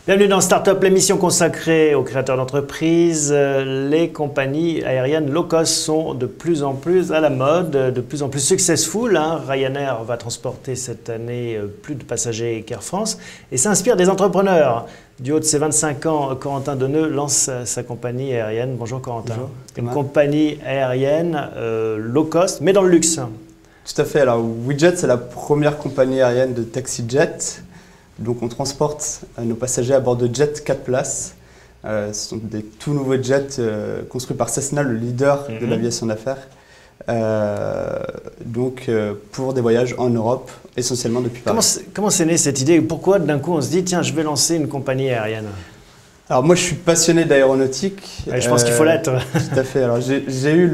Bienvenue dans Startup, l'émission consacrée aux créateurs d'entreprises. Les compagnies aériennes low cost sont de plus en plus à la mode, de plus en plus successful. Ryanair va transporter cette année plus de passagers qu'Air France et s'inspire des entrepreneurs. Du haut de ses 25 ans, Corentin Deneux lance sa compagnie aérienne. Bonjour Corentin. Bonjour. Une compagnie aérienne low cost, mais dans le luxe. Tout à fait. Alors WeJet, c'est la première compagnie aérienne de taxi-jet. Donc on transporte nos passagers à bord de jets 4 places. Ce sont des tout nouveaux jets construits par Cessna, le leader de l'aviation d'affaires. Pour des voyages en Europe, essentiellement depuis Paris. Comment c'est né cette idée? Pourquoi d'un coup on se dit tiens, je vais lancer une compagnie aérienne? Alors moi je suis passionné d'aéronautique. Je pense qu'il faut l'être. Tout à fait. Alors j'ai eu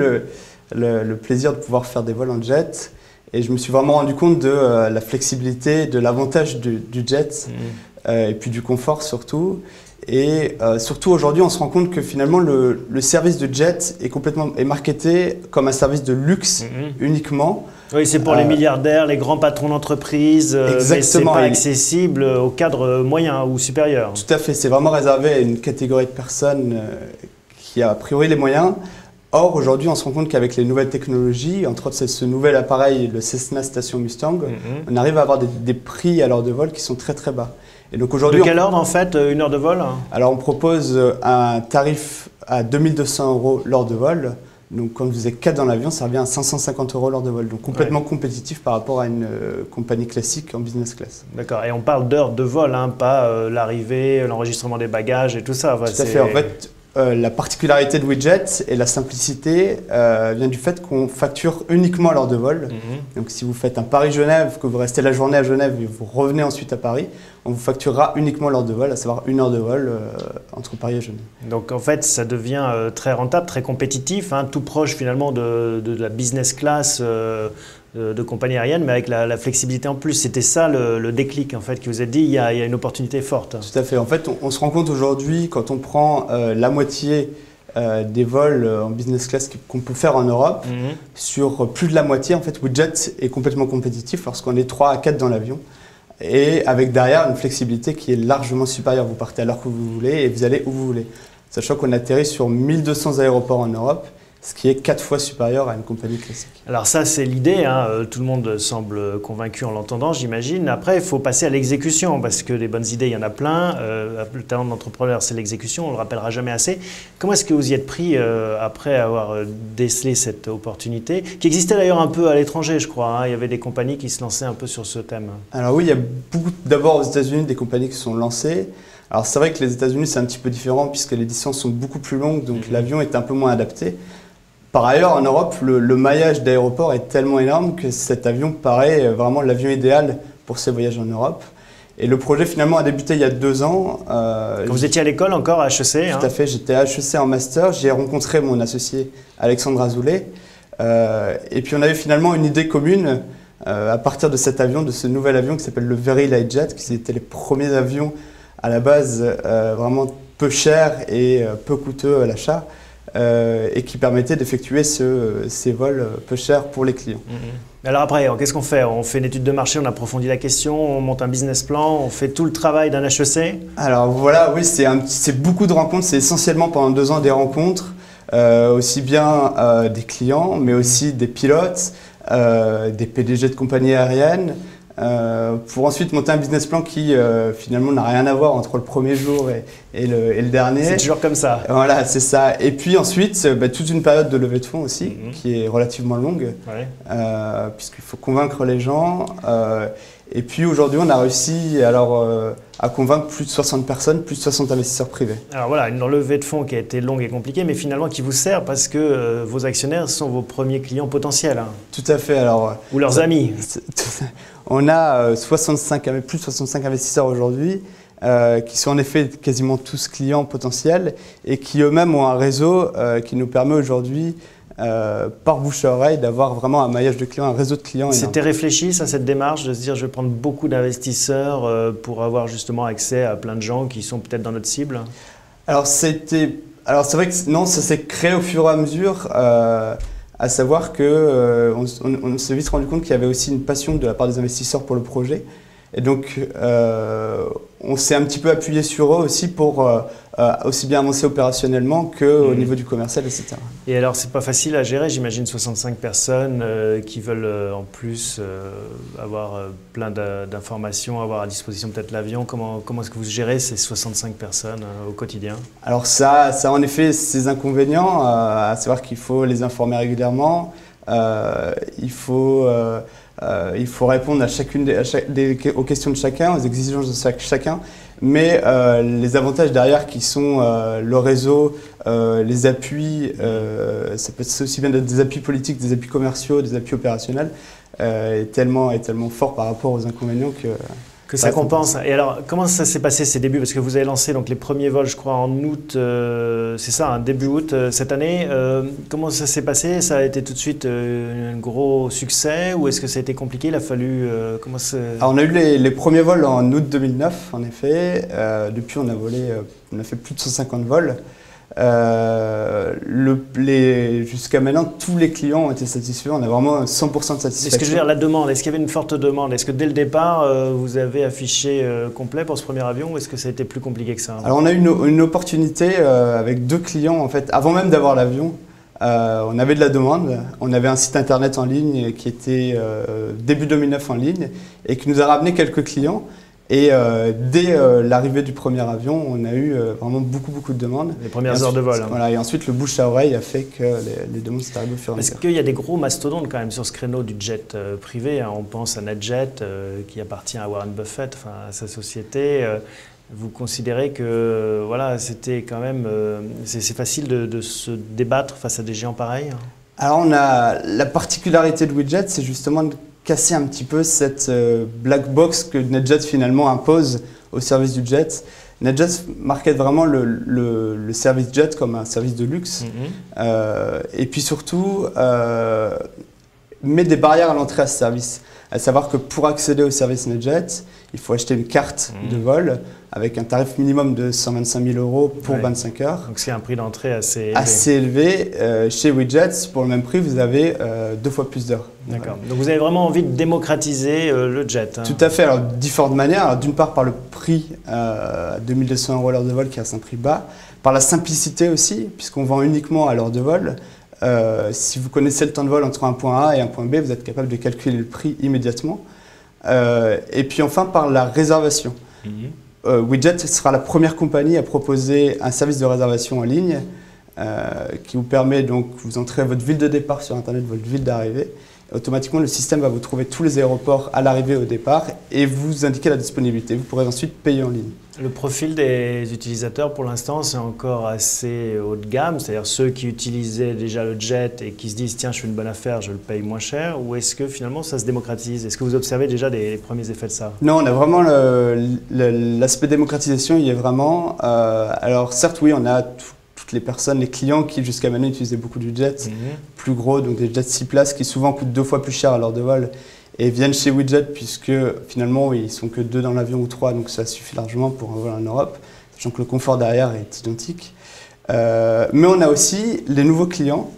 le plaisir de pouvoir faire des vols en jet. Et je me suis vraiment rendu compte de la flexibilité, de l'avantage du jet, et puis du confort surtout. Et surtout aujourd'hui, on se rend compte que finalement le service de jet est marketé comme un service de luxe uniquement. Oui, c'est pour les milliardaires, les grands patrons d'entreprise, mais ce n'est pas accessible au cadre moyen ou supérieur. Tout à fait, c'est vraiment réservé à une catégorie de personnes qui a priori les moyens. Or, aujourd'hui, on se rend compte qu'avec les nouvelles technologies, entre autres ce nouvel appareil, le Cessna Station Mustang, on arrive à avoir des prix à l'heure de vol qui sont très très bas. Et donc aujourd'hui, de quel ordre en fait, une heure de vol? Alors on propose un tarif à 2200 € l'heure de vol. Donc quand vous êtes 4 dans l'avion, ça revient à 550 € l'heure de vol. Donc complètement compétitif par rapport à une compagnie classique en business class. D'accord, et on parle d'heures de vol, pas l'arrivée, l'enregistrement des bagages et tout ça. Tout à fait, en fait. La particularité de WeJet et la simplicité vient du fait qu'on facture uniquement l'heure de vol. Donc si vous faites un Paris-Genève, que vous restez la journée à Genève et vous revenez ensuite à Paris, on vous facturera uniquement l'heure de vol, à savoir une heure de vol entre Paris et Genève. Donc en fait, ça devient très rentable, très compétitif, tout proche finalement de la business class de compagnie aérienne, mais avec la flexibilité en plus. C'était ça le déclic en fait, qui vous a dit il y a une opportunité forte. Tout à fait. En fait, on se rend compte aujourd'hui, quand on prend la moitié des vols en business class qu'on peut faire en Europe, sur plus de la moitié, en fait, WeJet est complètement compétitif lorsqu'on est 3 à 4 dans l'avion. Et avec derrière une flexibilité qui est largement supérieure. Vous partez à l'heure que vous voulez et vous allez où vous voulez. Sachant qu'on atterrit sur 1200 aéroports en Europe, ce qui est 4 fois supérieur à une compagnie classique. Alors ça, c'est l'idée. Tout le monde semble convaincu en l'entendant, j'imagine. Après, il faut passer à l'exécution, parce que des bonnes idées, il y en a plein. Le talent de l'entrepreneur, c'est l'exécution, on ne le rappellera jamais assez. Comment est-ce que vous y êtes pris après avoir décelé cette opportunité, qui existait d'ailleurs un peu à l'étranger, je crois. Il y avait des compagnies qui se lançaient un peu sur ce thème. Alors oui, il y a beaucoup, d'abord aux États-Unis, des compagnies qui sont lancées. Alors c'est vrai que les États-Unis, c'est un petit peu différent, puisque les distances sont beaucoup plus longues, donc l'avion est un peu moins adapté. Par ailleurs, en Europe, le maillage d'aéroports est tellement énorme que cet avion paraît vraiment l'avion idéal pour ces voyages en Europe. Et le projet finalement a débuté il y a 2 ans. Quand vous étiez à l'école encore, à HEC? Tout à fait, j'étais à HEC en master, j'y ai rencontré mon associé Alexandre Azoulay. Et puis on avait finalement une idée commune à partir de cet avion, de ce nouvel avion qui s'appelle le Very Light Jet, qui étaient les premiers avions à la base vraiment peu chers et peu coûteux à l'achat. Et qui permettait d'effectuer ces vols peu chers pour les clients. Alors après, qu'est-ce qu'on fait? On fait une étude de marché, on approfondit la question, on monte un business plan, on fait tout le travail d'un HEC? Alors voilà, oui, c'est beaucoup de rencontres, c'est essentiellement pendant 2 ans des rencontres, aussi bien des clients, mais aussi des pilotes, des PDG de compagnies aériennes, pour ensuite monter un business plan qui finalement n'a rien à voir entre le premier jour et le dernier. C'est toujours comme ça. Voilà, c'est ça. Et puis ensuite, toute une période de levée de fonds aussi, qui est relativement longue, puisqu'il faut convaincre les gens. Et puis aujourd'hui, on a réussi à convaincre plus de 60 personnes, plus de 60 investisseurs privés. Alors voilà, une levée de fonds qui a été longue et compliquée, mais finalement qui vous sert parce que vos actionnaires sont vos premiers clients potentiels. Tout à fait. Ou leurs amis. On a plus de 65 investisseurs aujourd'hui, qui sont en effet quasiment tous clients potentiels et qui eux-mêmes ont un réseau qui nous permet aujourd'hui, par bouche à oreille, d'avoir vraiment un maillage de clients, un réseau de clients énorme. C'était réfléchi, ça, cette démarche, de se dire je vais prendre beaucoup d'investisseurs pour avoir justement accès à plein de gens qui sont peut-être dans notre cible? Alors c'est vrai que non, ça s'est créé au fur et à mesure. À savoir qu'on s'est vite rendu compte qu'il y avait aussi une passion de la part des investisseurs pour le projet. Et donc, on s'est un petit peu appuyé sur eux aussi pour aussi bien avancer opérationnellement qu'au niveau du commercial, etc. Et alors, c'est pas facile à gérer, j'imagine 65 personnes qui veulent en plus avoir plein d'informations, avoir à disposition peut-être l'avion. Comment est-ce que vous gérez ces 65 personnes au quotidien? Alors ça a en effet ses inconvénients, à savoir qu'il faut les informer régulièrement, il faut répondre aux questions de chacun, aux exigences de chacun, mais les avantages derrière qui sont le réseau, les appuis, ça peut être aussi bien des appuis politiques, des appuis commerciaux, des appuis opérationnels, est tellement fort par rapport aux inconvénients que ça compense. Et alors, comment ça s'est passé ces débuts? Parce que vous avez lancé donc les premiers vols, je crois, en août, c'est ça, hein, début août cette année. Comment ça s'est passé? Ça a été tout de suite un gros succès ou est-ce que ça a été compliqué? Il a fallu... Alors, on a eu les premiers vols en août 2009, en effet. Depuis, on a fait plus de 150 vols. Jusqu'à maintenant, tous les clients ont été satisfaits. On a vraiment 100% de satisfaction. Est-ce que je veux dire la demande? Est-ce qu'il y avait une forte demande? Est-ce que dès le départ, vous avez affiché complet pour ce premier avion ou est-ce que ça a été plus compliqué que ça? Alors, on a eu une opportunité avec 2 clients, en fait, avant même d'avoir l'avion. On avait de la demande. On avait un site internet en ligne qui était début 2009 en ligne et qui nous a ramené quelques clients. Et dès l'arrivée du premier avion, on a eu vraiment beaucoup de demandes. Les premières heures de vol. Voilà, et ensuite, le bouche à oreille a fait que les demandes sont arrivées au fur et à mesure. Est-ce qu'il y a des gros mastodontes quand même sur ce créneau du jet privé, hein? On pense à NetJet qui appartient à Warren Buffett, enfin à sa société. Vous considérez que voilà, c'était quand même, c'est facile de se débattre face à des géants pareils? Alors, on a la particularité de WeJet, c'est justement de casser un petit peu cette black box que NetJet finalement impose au service du jet. NetJet market vraiment le service jet comme un service de luxe et puis surtout met des barrières à l'entrée à ce service. À savoir que pour accéder au service NetJet, il faut acheter une carte de vol avec un tarif minimum de 125 000 € pour 25 heures. Donc c'est un prix d'entrée assez élevé. Chez WeJet, pour le même prix, vous avez 2 fois plus d'heures. D'accord. Donc vous avez vraiment envie de démocratiser le jet. Hein. Tout à fait. Alors, différentes manières. D'une part, par le prix, 2200 € l'heure de vol, qui reste un prix bas. Par la simplicité aussi, puisqu'on vend uniquement à l'heure de vol. Si vous connaissez le temps de vol entre un point A et un point B, vous êtes capable de calculer le prix immédiatement. Et puis enfin, par la réservation. WeJet sera la première compagnie à proposer un service de réservation en ligne qui vous permet donc, vous entrez votre ville de départ sur Internet, votre ville d'arrivée. Automatiquement, le système va vous trouver tous les aéroports à l'arrivée et au départ et vous indiquer la disponibilité. Vous pourrez ensuite payer en ligne. Le profil des utilisateurs, pour l'instant, c'est encore assez haut de gamme, c'est-à-dire ceux qui utilisaient déjà le jet et qui se disent « tiens, je fais une bonne affaire, je le paye moins cher » ou est-ce que finalement ça se démocratise? Est-ce que vous observez déjà les premiers effets de ça? Non, on a vraiment l'aspect démocratisation, il y est vraiment. Alors certes, oui, on a toutes les personnes, les clients qui jusqu'à maintenant utilisaient beaucoup du jet, plus gros, donc des jets 6 places qui souvent coûtent 2 fois plus cher à l'heure de vol et viennent chez WeJet puisque finalement ils ne sont que 2 dans l'avion ou 3, donc ça suffit largement pour un vol en Europe, sachant que le confort derrière est identique. Mais on a aussi les nouveaux clients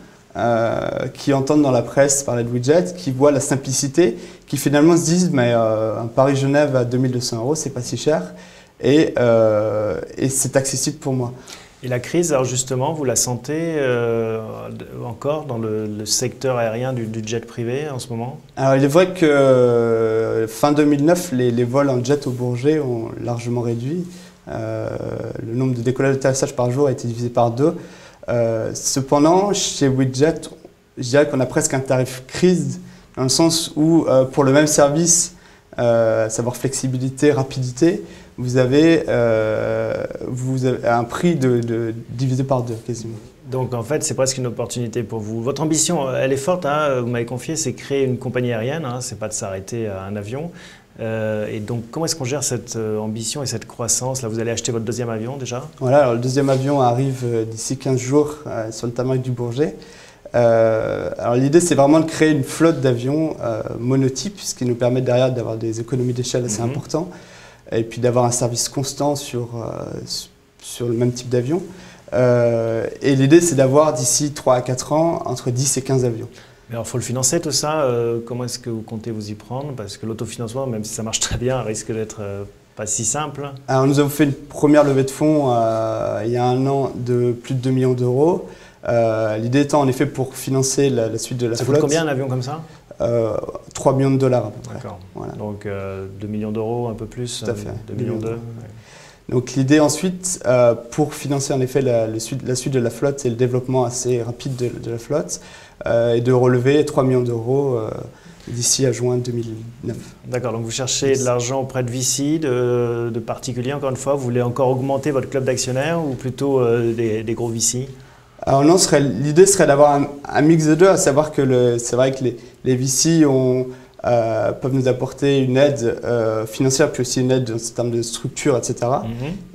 qui entendent dans la presse parler de WeJet, qui voient la simplicité, qui finalement se disent mais un Paris-Genève à 2200 €, c'est pas si cher et c'est accessible pour moi. Et la crise, alors justement, vous la sentez encore dans le secteur aérien du jet privé en ce moment? Alors il est vrai que fin 2009, les vols en jet au Bourget ont largement réduit. Le nombre de décollages et d'atterrissages par jour a été divisé par 2. Cependant, chez WeJet, je dirais qu'on a presque un tarif crise, dans le sens où pour le même service, savoir flexibilité, rapidité, vous avez un prix divisé par 2 quasiment. Donc en fait, c'est presque une opportunité pour vous. Votre ambition, elle est forte, hein, vous m'avez confié, c'est créer une compagnie aérienne, hein, c'est pas de s'arrêter à un avion. Et donc comment est-ce qu'on gère cette ambition et cette croissance? Là, vous allez acheter votre 2e avion déjà? Voilà, alors le 2e avion arrive d'ici 15 jours sur le tarmac du Bourget. Alors l'idée, c'est vraiment de créer une flotte d'avions monotypes, ce qui nous permet derrière d'avoir des économies d'échelle assez importantes et puis d'avoir un service constant sur le même type d'avion. Et l'idée, c'est d'avoir d'ici 3 à 4 ans entre 10 et 15 avions. Alors, il faut le financer tout ça. Comment est-ce que vous comptez vous y prendre? Parce que l'autofinancement, même si ça marche très bien, risque d'être pas si simple. Alors, nous avons fait une première levée de fonds il y a 1 an de plus de 2 millions d'euros. L'idée étant en effet pour financer la suite de la flotte. Ça coûte combien un avion comme ça? 3 millions de dollars à peu près. D'accord. Voilà. Donc 2 millions d'euros, un peu plus. Tout à fait. 2 millions d'euros. Donc l'idée ensuite, pour financer en effet la suite de la flotte et le développement assez rapide de la flotte, est de relever 3 millions d'euros d'ici à juin 2009. D'accord, donc vous cherchez de l'argent auprès de VC, de particuliers encore une fois. Vous voulez encore augmenter votre club d'actionnaires ou plutôt des gros VC? Alors non, l'idée serait d'avoir un mix de deux, à savoir que c'est vrai que les VC peuvent nous apporter une aide financière, puis aussi une aide en termes de structure, etc.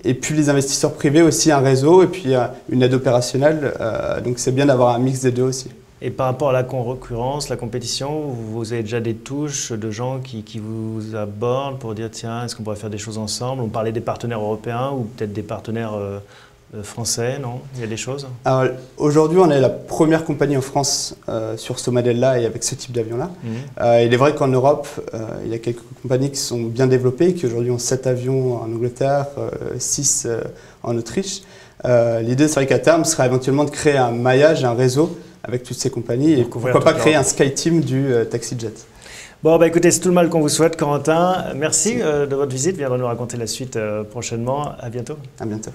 Et puis les investisseurs privés aussi un réseau et puis une aide opérationnelle. Donc c'est bien d'avoir un mix des deux aussi. Et par rapport à la concurrence, la compétition, vous avez déjà des touches de gens qui vous abordent pour dire tiens, est-ce qu'on pourrait faire des choses ensemble? On parlait des partenaires européens ou peut-être des partenaires français, non? Il y a des choses? Alors aujourd'hui, on est la première compagnie en France sur ce modèle-là et avec ce type d'avion-là. Il est vrai qu'en Europe, il y a quelques compagnies qui sont bien développées, qui aujourd'hui ont 7 avions en Angleterre, 6 en Autriche. L'idée, c'est vrai qu'à terme, serait éventuellement de créer un maillage, un réseau avec toutes ces compagnies et pourquoi pas créer un SkyTeam du TaxiJet. Bon, bah écoutez, c'est tout le mal qu'on vous souhaite, Corentin. Merci de votre visite. Viendrez nous raconter la suite prochainement. À bientôt. À bientôt.